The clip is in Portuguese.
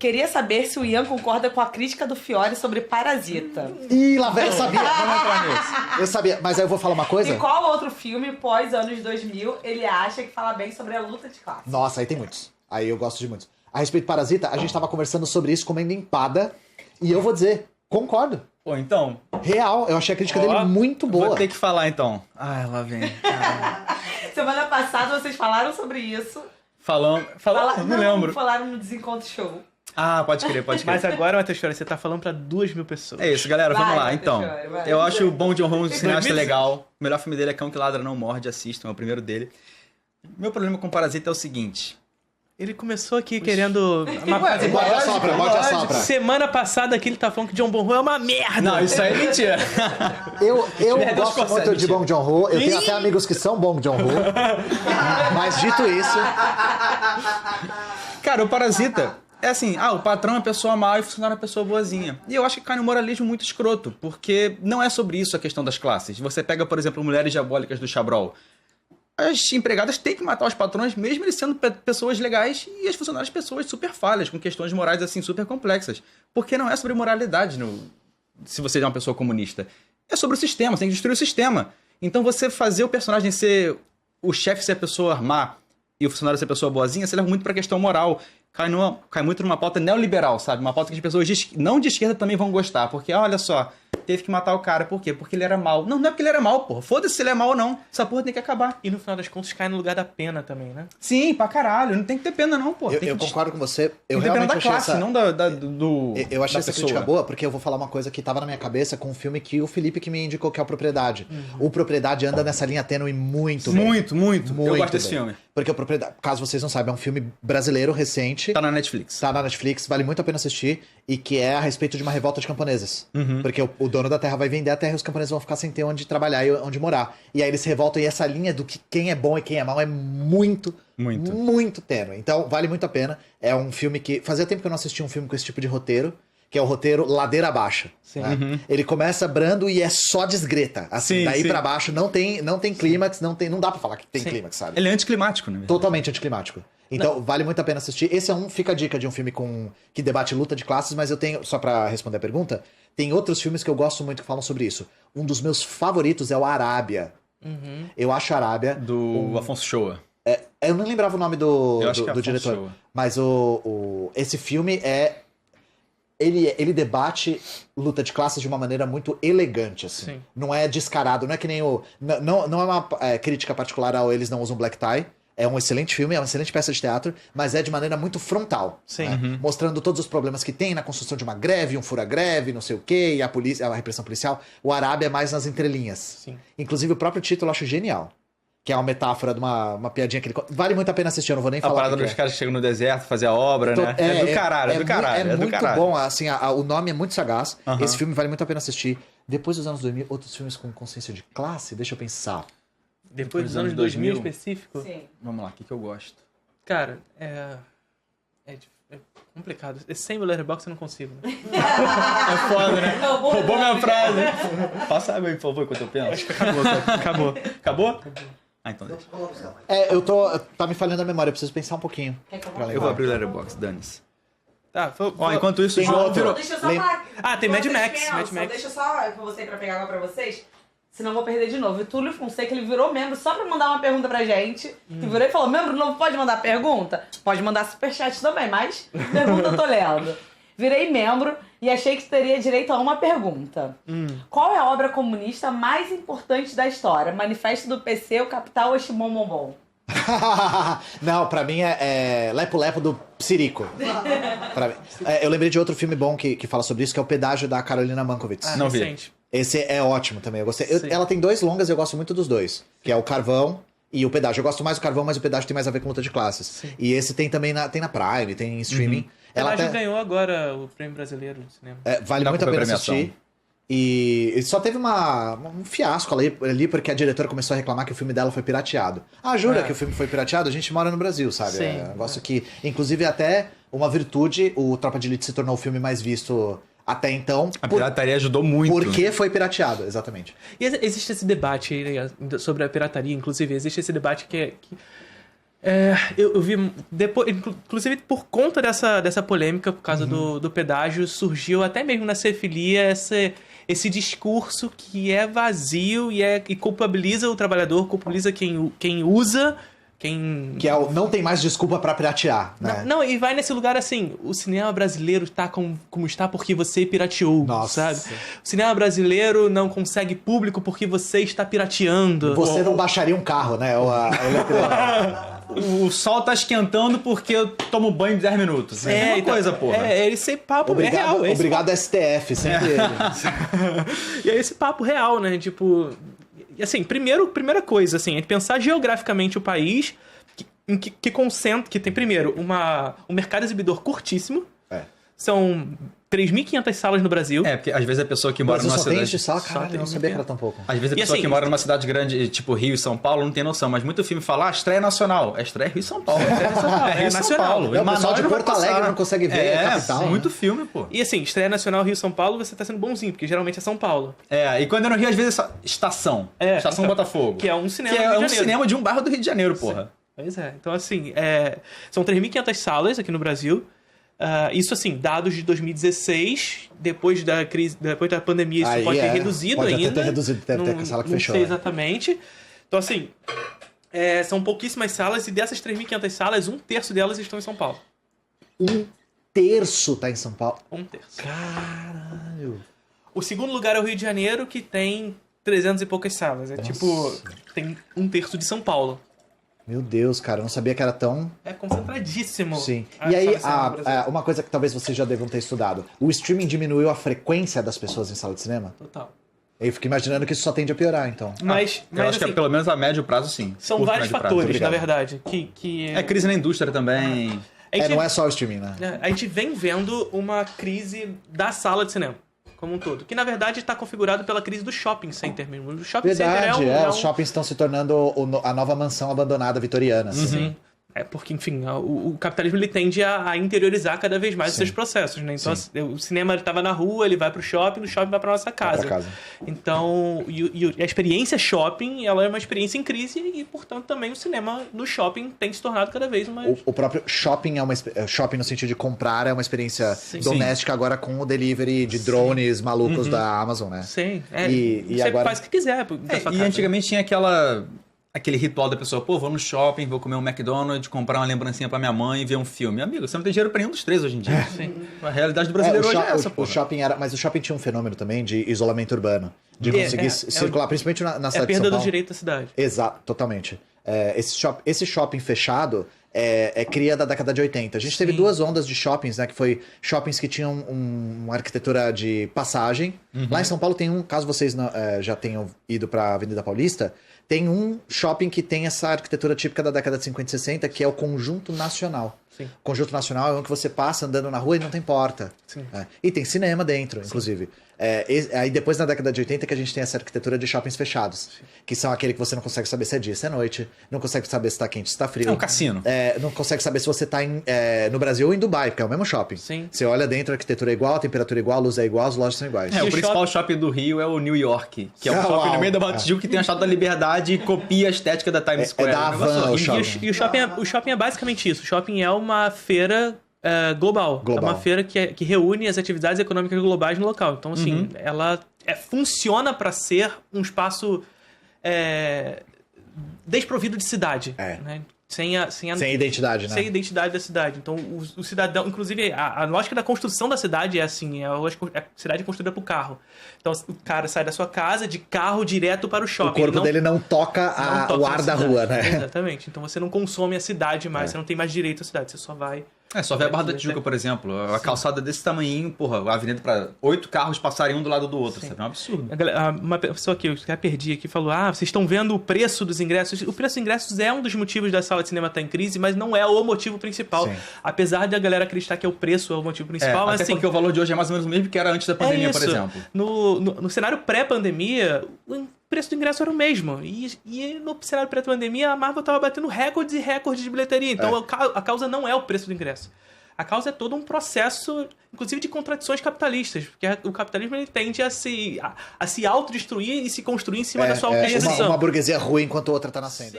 Queria saber se o Ian concorda com a crítica do Fiore sobre Parasita. Ih, lá vem, eu sabia. Vamos entrar nisso. Eu sabia, mas aí eu vou falar uma coisa? E qual outro filme pós-anos 2000 ele acha que fala bem sobre a luta de classe? Nossa, aí tem muitos. Aí eu gosto de muitos. A respeito de Parasita, a gente tava conversando sobre isso comendo empada. E eu vou dizer, concordo. Pô, então... Real, eu achei a crítica dele muito boa. Vou ter que falar, então. Ai, lá vem. Semana passada vocês falaram sobre isso. Falando? Não lembro. Falaram no Desencontro Show. Ah, pode crer. Mas agora, Matheus Fiore, você tá falando pra 2.000 pessoas. É isso, galera, vamos lá. Vai, Então, vai. eu acho o Bong Joon-ho um cineasta legal. O melhor filme dele é Cão que Ladra Não Morde, assistam, é o primeiro dele. Meu problema com Parasita é o seguinte... Ele começou aqui querendo... Bote a sopra. Semana passada aqui ele tá falando que John Bon-ho é uma merda. Não, isso aí é mentira. Eu gosto muito de Bong Joon-ho. Eu tenho até amigos que são Bong Joon-ho. Mas dito isso... Cara, o Parasita é assim, o patrão é pessoa má e o funcionário é pessoa boazinha. E eu acho que cai no moralismo muito escroto, porque não é sobre isso a questão das classes. Você pega, por exemplo, Mulheres Diabólicas do Chabrol. As empregadas têm que matar os patrões, mesmo eles sendo pessoas legais, e as funcionárias pessoas super falhas, com questões morais assim super complexas. Porque não é sobre moralidade se você é uma pessoa comunista. É sobre o sistema, você tem que destruir o sistema. Então você fazer o personagem ser... o chefe ser a pessoa má e o funcionário ser a pessoa boazinha, você leva muito pra questão moral. Cai muito numa pauta neoliberal, sabe? Uma pauta que as pessoas não de esquerda também vão gostar. Porque, olha só, teve que matar o cara. Por quê? Porque ele era mau. Não é porque ele era mau, porra. Foda-se se ele é mau ou não. Essa porra tem que acabar. E no final das contas cai no lugar da pena também, né? Sim, pra caralho. Não tem que ter pena não, porra. Eu concordo com você. Eu tem pena realmente da achei classe, essa... não do Eu achei da essa pessoa. crítica boa, porque eu vou falar uma coisa que tava na minha cabeça com um filme que o Felipe que me indicou, que é o Propriedade. O Propriedade anda nessa linha tênue muito bem. Muito. Eu gosto desse bem. filme. Porque o Propriedade, caso vocês não saibam, é um filme brasileiro recente. Tá na Netflix. Tá na Netflix, vale muito a pena assistir. E que é a respeito de uma revolta de camponeses. Porque o dono da terra vai vender a terra e os camponeses vão ficar sem ter onde trabalhar e onde morar. E aí eles se revoltam e essa linha do que quem é bom e quem é mau é muito tênue. Então vale muito a pena. É um filme que... Fazia tempo que eu não assistia um filme com esse tipo de roteiro. Que é o roteiro ladeira abaixo. Né? Ele começa brando e é só desgreta. Assim, daí pra baixo não tem clímax, não dá pra falar que tem clímax, sabe? Ele é anticlimático, né? Totalmente anticlimático. Então, vale muito a pena assistir. Esse fica a dica de um filme que debate luta de classes, mas eu tenho, só pra responder a pergunta, tem outros filmes que eu gosto muito que falam sobre isso. Um dos meus favoritos é o Arábia. Eu acho Arábia... Do Afonso Shoa. Eu não lembrava o nome do diretor. Shoa. Mas esse filme ele debate luta de classes de uma maneira muito elegante, assim. Sim. Não é descarado, não é que nem não é uma crítica particular ao Eles Não Usam Black Tie. É um excelente filme, é uma excelente peça de teatro, mas é de maneira muito frontal. Sim. Né? Mostrando todos os problemas que tem na construção de uma greve, um fura-greve, não sei o quê, e a repressão policial. O Arábia é mais nas entrelinhas. Sim. Inclusive, o próprio título eu acho genial. Que é uma metáfora de uma piadinha que ele... Vale muito a pena assistir, eu não vou nem A falar. parada dos caras que chegam no deserto, fazer a obra, né? É do caralho. É muito bom, assim, o nome é muito sagaz. Esse filme vale muito a pena assistir. Depois dos anos 2000, outros filmes com consciência de classe, deixa eu pensar. Depois dos anos 2000 específico? Sim. Vamos lá, o que eu gosto? Cara, é complicado. Esse sem o Letterboxd eu não consigo, né? É foda, né? Roubou minha frase. Passa água aí, por favor, enquanto eu penso. Acho que acabou. Acabou? Ah, então deixa. Tá me falhando a memória, eu preciso pensar um pouquinho. Eu vou abrir o Letterboxd, dane-se. Tá, enquanto isso, o Tem João outro. virou... Deixa eu só falar. Ah, tem Mad Max. Pensam, Mad Max. Deixa eu só com você pra pegar água pra vocês. Senão eu vou perder de novo. E Túlio Fonseca, ele virou membro só pra mandar uma pergunta pra gente. E virou e falou, membro novo pode mandar pergunta? Pode mandar superchat também, mas pergunta eu tô lendo. Virei membro e achei que teria direito a uma pergunta. Qual é a obra comunista mais importante da história? Manifesto do PC, o Capital ou Shimon Bombom? Não, pra mim é Lepo Lepo do Psirico. Pra mim. Eu lembrei de outro filme bom que fala sobre isso, que é o Pedágio da Carolina Mankiewicz. Não vi. Recente. Esse é ótimo também, eu gostei. Sim. Ela tem 2 longas e eu gosto muito dos 2. Que é o Carvão e o Pedágio. Eu gosto mais do Carvão, mas o Pedágio tem mais a ver com luta de classes. Sim. E esse tem também tem na Prime, tem em streaming. Ela Ela ganhou agora o prêmio brasileiro no cinema. vale Dá muito a pra pena premiação. assistir. E só teve um fiasco ali, porque a diretora começou a reclamar que o filme dela foi pirateado. Ah, jura que o filme foi pirateado? A gente mora no Brasil, sabe? Sim. É um negócio que, inclusive, até uma virtude, o Tropa de Elite se tornou o filme mais visto até então. A pirataria ajudou muito. Porque foi pirateado, exatamente. E existe esse debate sobre a pirataria, inclusive, existe esse debate que Eu vi depois, inclusive por conta dessa polêmica, por causa do pedágio, surgiu até mesmo na Cefilia esse discurso que é vazio e culpabiliza o trabalhador, culpabiliza quem usa, quem... Que não tem mais desculpa pra piratear, né? Não, e vai nesse lugar assim, o cinema brasileiro está como está porque você pirateou, Nossa. sabe? O cinema brasileiro não consegue público porque você está pirateando. Você não baixaria um carro, né? O sol tá esquentando porque eu tomo banho em 10 minutos. É a mesma coisa, porra. Esse papo é real. Obrigado STF, sempre ele. E é esse papo real, né? Tipo... Assim, primeira coisa, assim, é pensar geograficamente o país que tem, primeiro, um mercado exibidor curtíssimo. São 3.500 salas no Brasil. Porque às vezes a pessoa que mora numa cidade... Mas só tem de sala, cara, eu não sabia que era tão pouco. Às vezes a pessoa que mora numa cidade grande, tipo Rio e São Paulo, não tem noção. Mas muito filme fala, estreia nacional. Estreia Rio e São Paulo. É nacional. O pessoal de Porto Alegre não consegue ver a capital. Muito filme, pô. E assim, estreia nacional Rio e São Paulo, você tá sendo bonzinho, porque geralmente é São Paulo. E quando é no Rio, às vezes é Estação. Estação Botafogo. Que é um cinema que do Rio de é um Janeiro. cinema de um bairro do Rio de Janeiro, porra. Pois é. Então, assim, são 3.500 salas aqui no Brasil. Isso, assim, dados de 2016, depois da crise, depois da pandemia, isso pode ter reduzido pode ainda. Pode ter reduzido, deve ter a sala que fechou. Não sei exatamente. Então, assim, são pouquíssimas salas, e dessas 3.500 salas, 1/3 delas estão em São Paulo. 1/3 tá em São Paulo? 1/3. Caralho. O segundo lugar é o Rio de Janeiro, que tem 300 e poucas salas. Tem 1/3 de São Paulo. Meu Deus, cara, eu não sabia que era tão... É concentradíssimo. Sim. E aí, uma coisa que talvez vocês já devam ter estudado. O streaming diminuiu a frequência das pessoas em sala de cinema? Total. Eu fico imaginando que isso só tende a piorar, então. Mas eu acho assim, que pelo menos a médio prazo, sim. São vários fatores, na verdade. É crise na indústria também. Não é só o streaming, né? A gente vem vendo uma crise da sala de cinema, como um todo. Que, na verdade, está configurado pela crise do shopping center mesmo. O shopping center os shoppings estão se tornando a nova mansão abandonada vitoriana. Assim. Sim. Porque, enfim, o capitalismo ele tende a interiorizar cada vez mais os seus processos, né? Então, o cinema estava na rua, ele vai pro shopping, do shopping vai pra nossa casa. Então, a experiência shopping, ela é uma experiência em crise e, portanto, também o cinema no shopping tem se tornado cada vez mais... O próprio shopping shopping no sentido de comprar é uma experiência doméstica agora com o delivery de drones malucos da Amazon, né? Sim. E você agora... faz o que quiser da sua casa. Antigamente tinha aquele ritual da pessoa, vou no shopping, vou comer um McDonald's, comprar uma lembrancinha pra minha mãe e ver um filme. Amigo, você não tem dinheiro pra nenhum dos três hoje em dia. Sim. A realidade do brasileiro hoje é essa, pô. Mas o shopping tinha um fenômeno também de isolamento urbano. De conseguir circular, principalmente na cidade de São Paulo. É a perda do direito da cidade. Exato, totalmente. Esse shopping fechado cria da década de 80. A gente teve duas ondas de shoppings, né? Que foi shoppings que tinham uma arquitetura de passagem. Lá em São Paulo tem caso vocês já tenham ido pra Avenida Paulista, tem um shopping que tem essa arquitetura típica da década de 50 e 60, que é o Conjunto Nacional. Sim. O Conjunto Nacional é um que você passa andando na rua e não tem porta. E tem cinema dentro, inclusive. Aí depois, na década de 80, que a gente tem essa arquitetura de shoppings fechados. Que são aquele que você não consegue saber se é dia, se é noite. Não consegue saber se tá quente, se tá frio. É um cassino. Não consegue saber se você tá no Brasil ou em Dubai, porque é o mesmo shopping. Sim. Você olha dentro, a arquitetura é igual, a temperatura é igual, a luz é igual, as lojas são iguais. O principal shopping do Rio é o New York, que é um shopping no meio da Barra do Tijuca que tem a Estátua da Liberdade e copia a estética da Times Square. Da Havan, o shopping. E o shopping é basicamente isso. O shopping é uma feira global. É uma feira que reúne as atividades econômicas globais no local. Então, assim, ela funciona para ser um espaço desprovido de cidade. Né? Sem identidade, né? Sem identidade da cidade. Então, o cidadão... Inclusive, a lógica da construção da cidade é assim. A cidade é construída por carro. Então, o cara sai da sua casa de carro direto para o shopping. O corpo dele não toca o ar da rua, né? Exatamente. Então, você não consome a cidade mais. Você não tem mais direito à cidade. Você só vai... Só vê a Barra da Tijuca, por exemplo. A calçada desse tamanhinho, porra, a avenida para 8 carros passarem um do lado do outro. Sabe? É um absurdo. Uma pessoa que eu já perdi aqui falou: vocês estão vendo o preço dos ingressos? O preço dos ingressos é um dos motivos da sala de cinema estar em crise, mas não é o motivo principal. Sim. Apesar de a galera acreditar que o preço é o motivo principal. Mas, até porque o valor de hoje é mais ou menos o mesmo que era antes da pandemia, por exemplo. No cenário pré-pandemia, o preço do ingresso era o mesmo. E no cenário pré-pandemia, a Marvel estava batendo recordes e recordes de bilheteria. Então a causa não é o preço do ingresso. A causa é todo um processo, inclusive, de contradições capitalistas. Porque o capitalismo ele tende a se autodestruir e se construir em cima da sua autodestruição. Uma burguesia ruim enquanto a outra está nascendo.